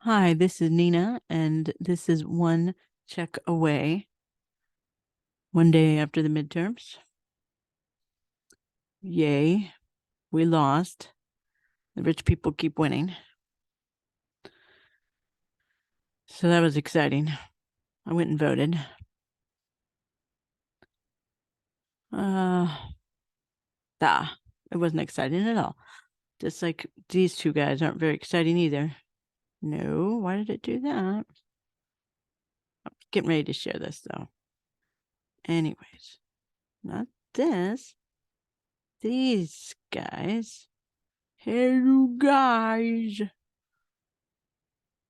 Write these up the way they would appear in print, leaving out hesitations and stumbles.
Hi, this is Nina, and this is one check away, one day after the midterms. Yay, we lost. The rich people keep winning. So that was exciting. I went and voted. It wasn't exciting at all. Just like these two guys aren't very exciting either. No, why did it do that? I'm getting ready to share this though. Anyways, not this. These guys. Hello, guys.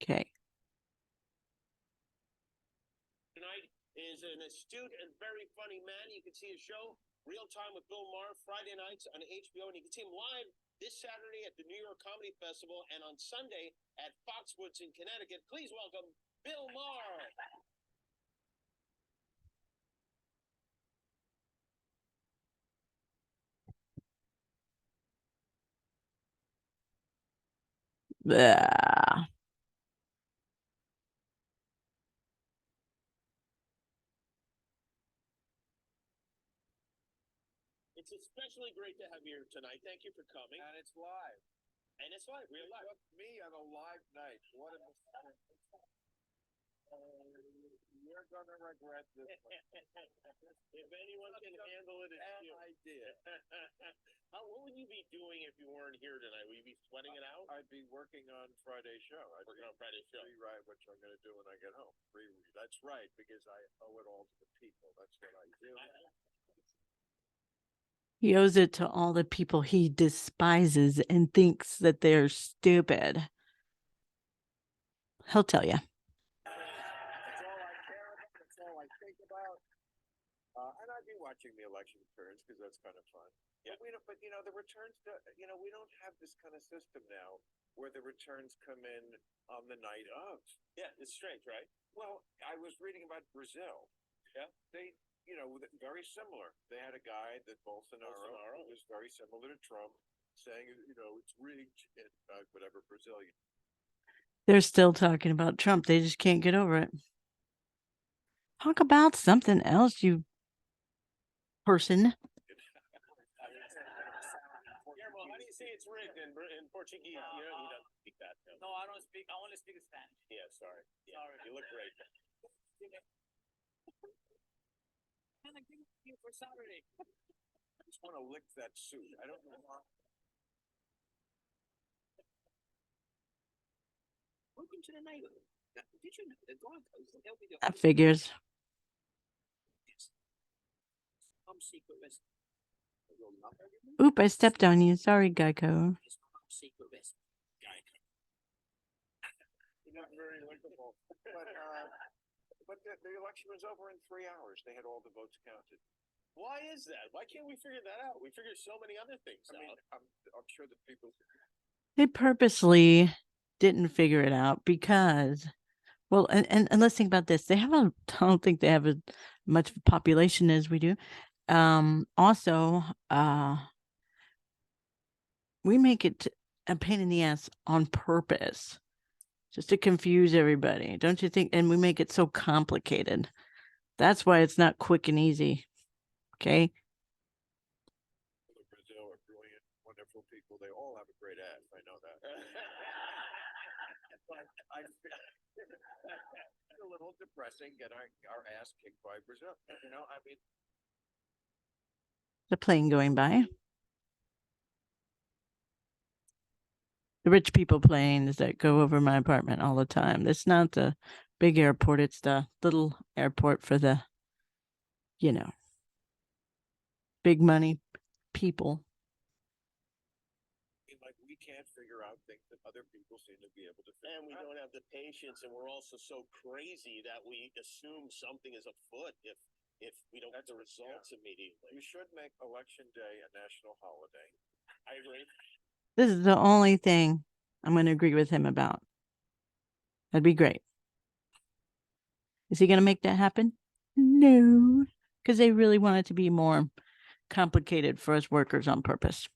Okay. Tonight is an astute and very funny man. You can see his show, Real Time with Bill Maher, Friday nights on HBO, and you can see him live this Saturday at the New York Comedy Festival and on Sunday at Foxwoods in Connecticut. Please welcome Bill Maher. Blah. It's especially great to have you here tonight. Thank you for coming. And it's live. And it's live, real live. With me on a live night. What a you're gonna regret this one. If anyone can handle it, it's you. I did. What would you be doing if you weren't here tonight? Would you be sweating it out? I'd be working on Friday's show. Working on Friday's show. Rewrite, which I'm gonna do when I get home. That's right, because I owe it all to the people. That's what I do. He owes it to all the people he despises and thinks that they're stupid. He'll tell you. That's all I care about. That's all I think about. And I'd be watching the election returns because that's kind of fun. Yeah. But the returns, we don't have this kind of system now where the returns come in on the night of. Yeah, it's strange, right? Well, I was reading about Brazil. Yeah. They, very similar. They had a guy that Bolsonaro who was very similar to Trump, saying, it's rigged in whatever Brazilian. They're still talking about Trump. They just can't get over it. Talk about something else, you person. Guillermo, how do you say it's rigged in Portuguese? You don't speak that. No, I don't speak. I only speak Spanish. Yeah, sorry. Yeah. Sorry. You look great. And I give it to you for Saturday. I just want to lick that suit. I don't know why. Welcome to the neighborhood. Did you know the dog goes to help you? That figures. Some secret recipe. Oop, I stepped on you. Sorry, Geico. Secret recipe. You're not very lickable. But the election was over in 3 hours. They had all the votes counted. Why is that? Why can't we figure that out? We figure so many other things out. I'm sure that people. They purposely didn't figure it out because, well, and let's think about this. I don't think they have as much population as we do. Also, we make it a pain in the ass on purpose just to confuse everybody, don't you think? And we make it so complicated. That's why it's not quick and easy. Okay. Brazil are brilliant, wonderful people. They all have a great ass. I know that. But I feel a little depressing getting our ass kicked by Brazil. The plane going by. The rich people planes that go over my apartment all the time. It's not the big airport. It's the little airport for the, big money people. Like we can't figure out things that other people seem to be able to figure out. And we don't have the patience, and we're also so crazy that we assume something is afoot if we don't get the results immediately. You should make Election Day a national holiday. I agree. This is the only thing I'm going to agree with him about. That'd be great. Is he going to make that happen? No, because they really want it to be more complicated for us workers on purpose.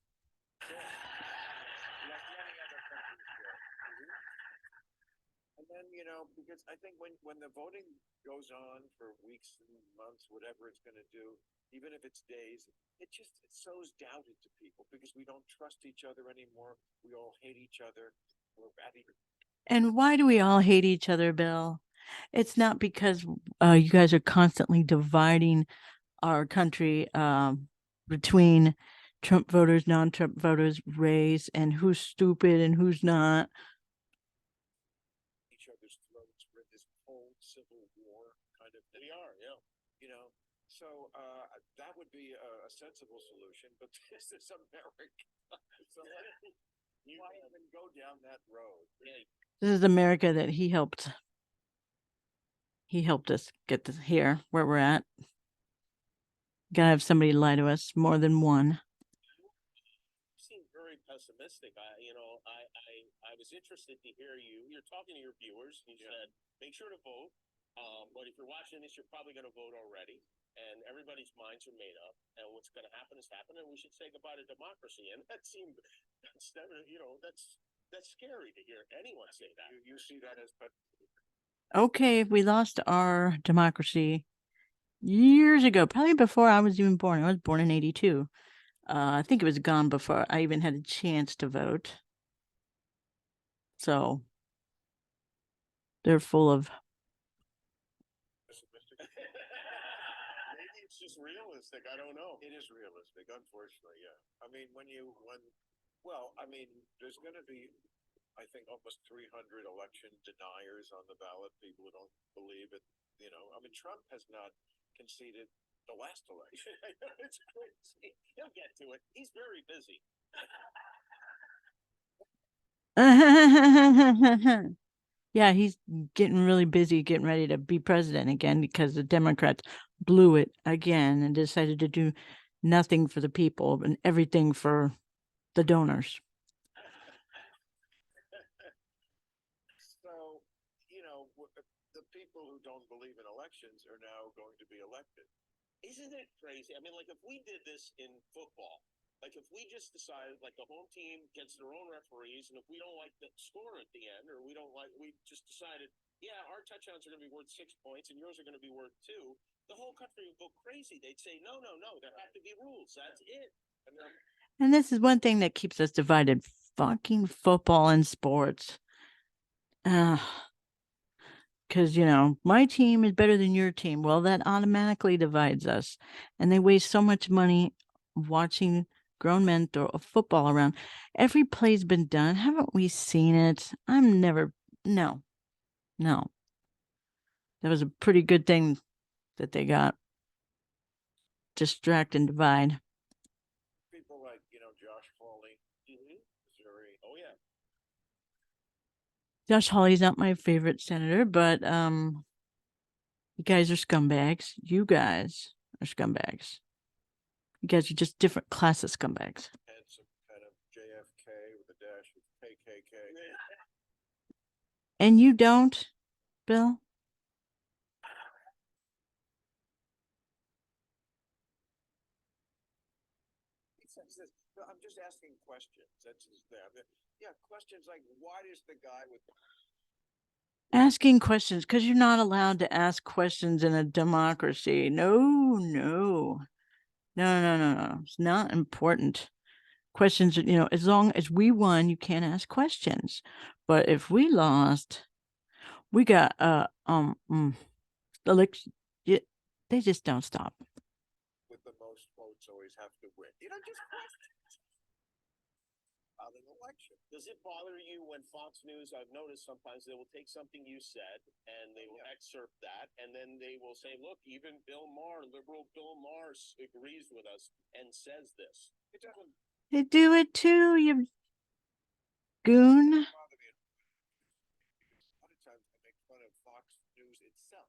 I And then, you know, because I think when the voting goes on for weeks and months, whatever it's going to do, even if it's days, it sows doubt into people because we don't trust each other anymore. We all hate each other. We're at each. And why do we all hate each other, Bill? It's not because you guys are constantly dividing our country between Trump voters, non-Trump voters, race, and who's stupid and who's not. Each other's throats. We're in this cold civil war kind of thing. We are, yeah. You know, so that would be a sensible solution. But this is America, so why even go down that road? Yeah. This is America that he helped. He helped us get this here where we're at. Gotta have somebody lie to us, more than one. You seem very pessimistic. I was interested to hear you. You're talking to your viewers. You said, make sure to vote. But if you're watching this, you're probably going to vote already. And everybody's minds are made up. And what's going to happen is happen. And we should say goodbye to democracy. And that seemed, that's scary to hear anyone say that. You see that as, but Okay, we lost our democracy years ago, probably before I was even born. I was born in 82. I think it was gone before I even had a chance to vote. So they're full of. Maybe it's just realistic. I don't know. it is realistic, unfortunately. Yeah. I mean, there's going to be, I think, almost 300 election deniers on the ballot. People who don't believe it. You know, I mean, Trump has not conceded the last election. It's crazy. He'll get to it. He's very busy. Yeah, he's getting really busy getting ready to be president again because the Democrats blew it again and decided to do nothing for the people and everything for the donors. So, you know, the people who don't believe in elections are now going to be elected. Isn't it crazy? I mean, like if we did this in football, like if we just decided like the home team gets their own referees, and if we don't like the score at the end, or we just decided, yeah, our touchdowns are going to be worth 6 points and yours are going to be worth 2, the whole country would go crazy. They'd say, no, there have to be rules. That's it. And this is one thing that keeps us divided: fucking football and sports. Because, you know, my team is better than your team. Well, that automatically divides us. And they waste so much money watching grown men throw a football around. Every play's been done. Haven't we seen it? No. That was a pretty good thing that they got. Distract and divide. People like, you know, Josh Hawley, Missouri. Oh, yeah. Josh Hawley's not my favorite senator, but you guys are scumbags. You guys are scumbags. You guys are just different class of scumbags. Had some kind of JFK with a dash of KKK. And you don't, Bill? I'm just asking questions. That's his thing. Yeah, questions like, why does the guy with Asking questions, because you're not allowed to ask questions in a democracy. No. It's not important. Questions, you know, as long as we won, you can't ask questions. But if we lost, we got election. They just don't stop. with the most votes always have to win? You know, just questions about an election. Does it bother you when Fox News, I've noticed sometimes they will take something you said and they will excerpt that, and then they will say, look, even Bill Maher, liberal Bill Maher agrees with us and says this. It doesn't They do it too, you goon. bother me. A lot of times I make fun of Fox News itself.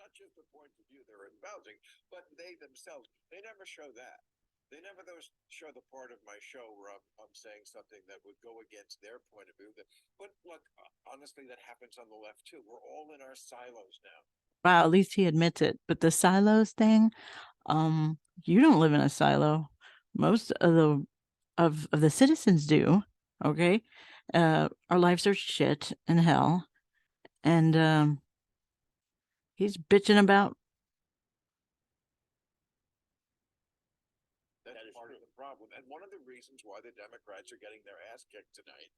Not just the point of view they're espousing, but they themselves, they never show that. They never show the part of my show where I'm saying something that would go against their point of view. But look, honestly, that happens on the left too. We're all in our silos now. Wow, at least he admits it. But the silos thing, you don't live in a silo. Most of the citizens do. Okay. Our lives are shit and hell. And he's bitching about. That's part of the problem. And one of the reasons why the Democrats are getting their ass kicked tonight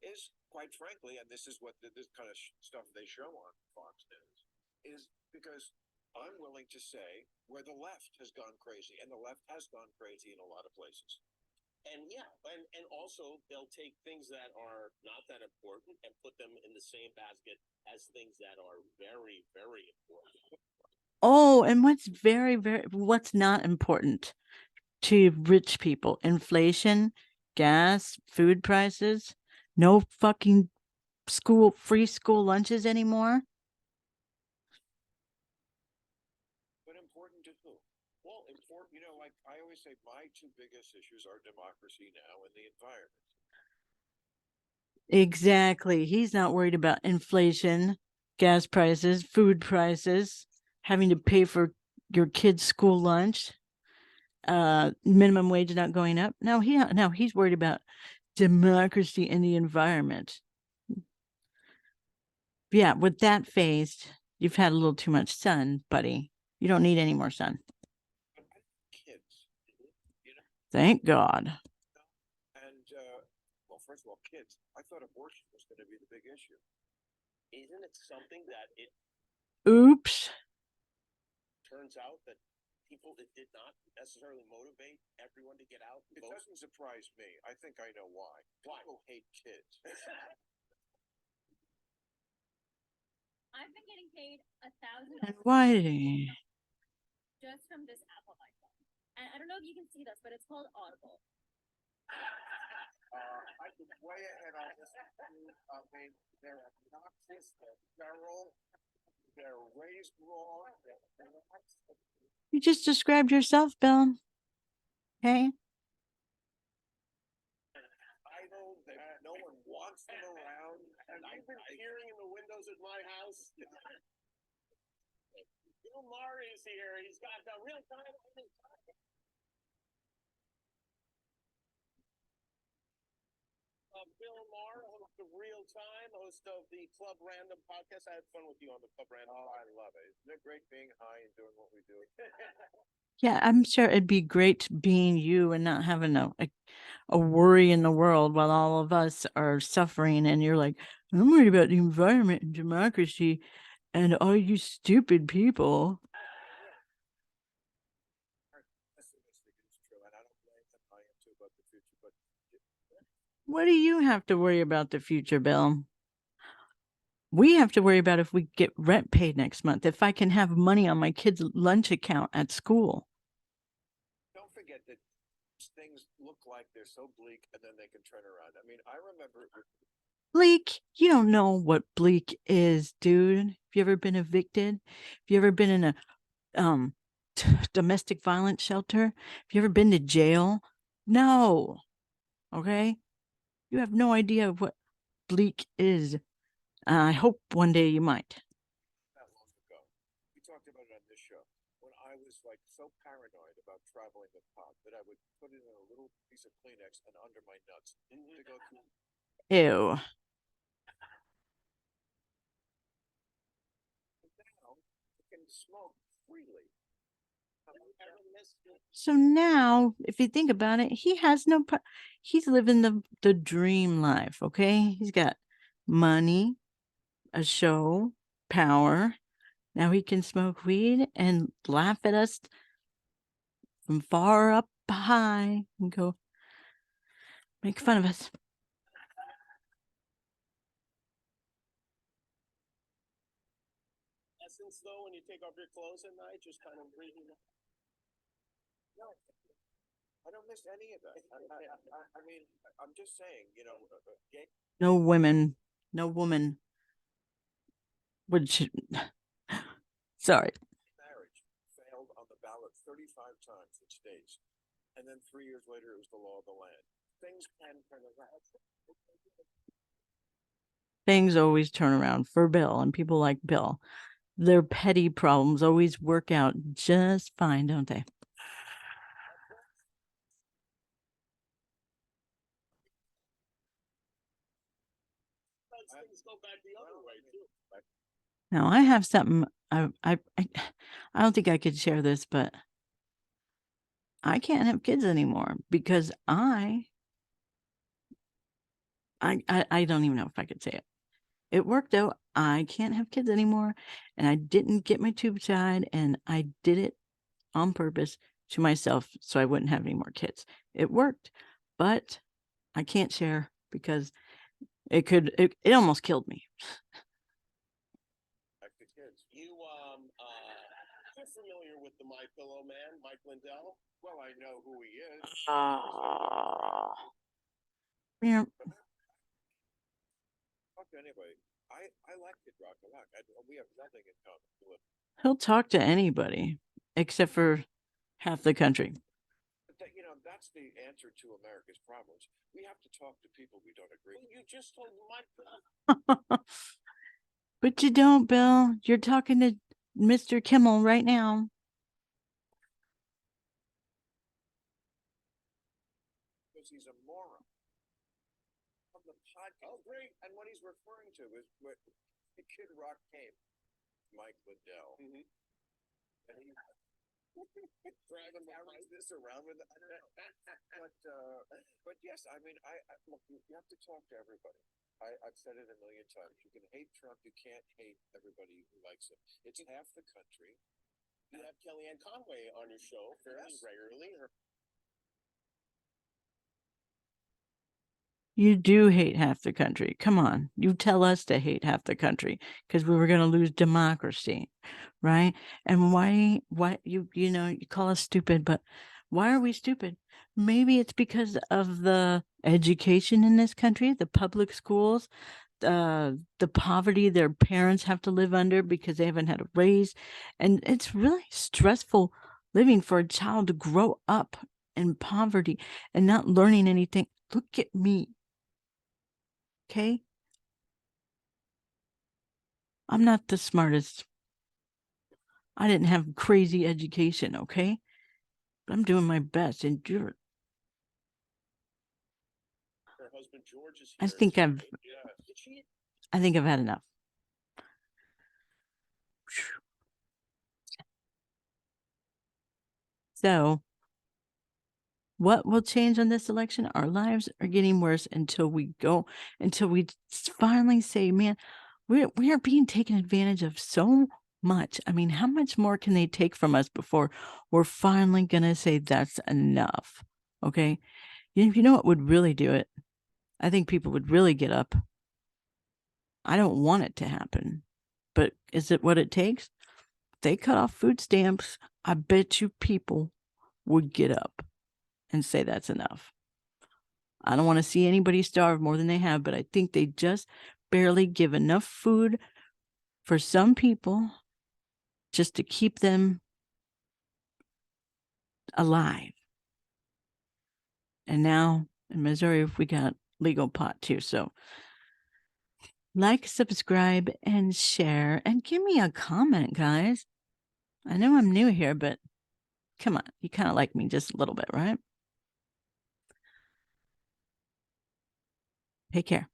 is, quite frankly, and this is what this kind of stuff they show on Fox News, is because I'm willing to say where the left has gone crazy, and the left has gone crazy in a lot of places. And yeah, and also they'll take things that are not that important and put them in the same basket as things that are very, very important. Oh, and what's not important to rich people? Inflation, gas, food prices, no fucking free school lunches anymore. But important to who? Well, important, like I always say, my two biggest issues are democracy now and the environment. Exactly. He's not worried about inflation, gas prices, food prices, having to pay for your kid's school lunch, minimum wage not going up. Now he's worried about democracy and the environment. Yeah, with that face, you've had a little too much sun, buddy. You don't need any more sun. Kids, Thank God. and well, first of all, kids. I thought abortion was going to be the big issue. Isn't it something that it Oops. turns out that people, it did not necessarily motivate everyone to get out? It doesn't surprise me. I think I know why. Why? People hate kids. I've been getting paid $1,000 And why? just from this Apple iPhone. And I don't know if you can see this, but it's called Audible. I was way ahead on this. I mean, they're obnoxious, they're feral, they're raised wrong. You just described yourself, Bill. Okay. Idle, no one wants them around. And I've been peering in the windows at my house. Bill Maher is here. He's got the real time. Bill Maher, host of Real Time, host of the Club Random podcast. I had fun with you on the Club Random. Oh, I love it. Isn't it great being high and doing what we do? Yeah, I'm sure it'd be great being you and not having a worry in the world while all of us are suffering. And you're like, I'm worried about the environment and democracy and all you stupid people. Pessimistic is true, and I don't blame them. I am too about the future, but What do you have to worry about the future, Bill? We have to worry about if we get rent paid next month, if I can have money on my kid's lunch account at school. don't forget that things look like they're so bleak and then they can turn around. I mean, I remember Bleak, you don't know what bleak is, dude. Have you ever been evicted? Have you ever been in a domestic violence shelter? Have you ever been to jail? No. Okay? You have no idea what bleak is. I hope one day you might. not long ago. We talked about it on this show. When I was like so paranoid about traveling with pot that I would put it in a little piece of Kleenex and under my nuts to go through. Ew. Now you can smoke freely. So now, if you think about it, he has no. He's living the dream life. Okay, he's got money, a show, power. Now he can smoke weed and laugh at us from far up high and go make fun of us. Essence, though, when you take off your clothes at night, just kind of breathing. No, I don't miss any of that. I mean, I'm just saying, gay No woman would. Sorry. marriage failed on the ballot 35 times in states, and then 3 years later it was the law of the land. Things can turn around. Things always turn around for Bill and people like Bill. Their petty problems always work out just fine, don't they? Sometimes things go back the other way too. Now I have something. I don't think I could share this, but I can't have kids anymore because I don't even know if I could say it. It worked out. I can't have kids anymore, and I didn't get my tubes tied, and I did it on purpose to myself so I wouldn't have any more kids. It worked, but I can't share because it almost killed me. Back to kids. You're familiar with the My Pillow man, Mike Lindell? Well, I know who he is. Yeah, Talk to anybody. I like Kid Rock a lot. We have nothing in common. he'll talk to anybody except for half the country. But that, you know, that's the answer to America's problems. We have to talk to people we don't agree Well, with. you just told Mike. But you don't, Bill. You're talking to Mr. Kimmel right now. Because he's a moron. On the podcast. Oh, great. And what he's referring to is where Kid Rock came. Mike Lindell. Mhm. And he Dragging carries this around with I don't know. But yes, I mean look, you have to talk to everybody. I've said it a million times. You can hate Trump, you can't hate everybody who likes him. It's half the country. You have Kellyanne Conway on your show fairly Yes. regularly. You do hate half the country. Come on. You tell us to hate half the country because we were going to lose democracy, right? And why you know, you call us stupid, but why are we stupid? Maybe it's because of the education in this country, the public schools, the poverty their parents have to live under because they haven't had a raise. And it's really stressful living for a child to grow up in poverty and not learning anything. Look at me. Okay. I'm not the smartest. I didn't have crazy education. Okay. But I'm doing my best. And Her husband George is I here. think too, I've, right? Yeah. Did she? I think I've had enough. So what will change on this election? Our lives are getting worse until we finally say, man, we are being taken advantage of so much. I mean, how much more can they take from us before we're finally going to say that's enough? Okay. You know what would really do it? I think people would really get up. I don't want it to happen, but is it what it takes? They cut off food stamps. I bet you people would get up and say that's enough. I don't want to see anybody starve more than they have, but I think they just barely give enough food for some people just to keep them alive. And now in Missouri, we got legal pot too. So like, subscribe, and share, and give me a comment, guys. I know I'm new here, but come on, you kind of like me just a little bit, right? Take care.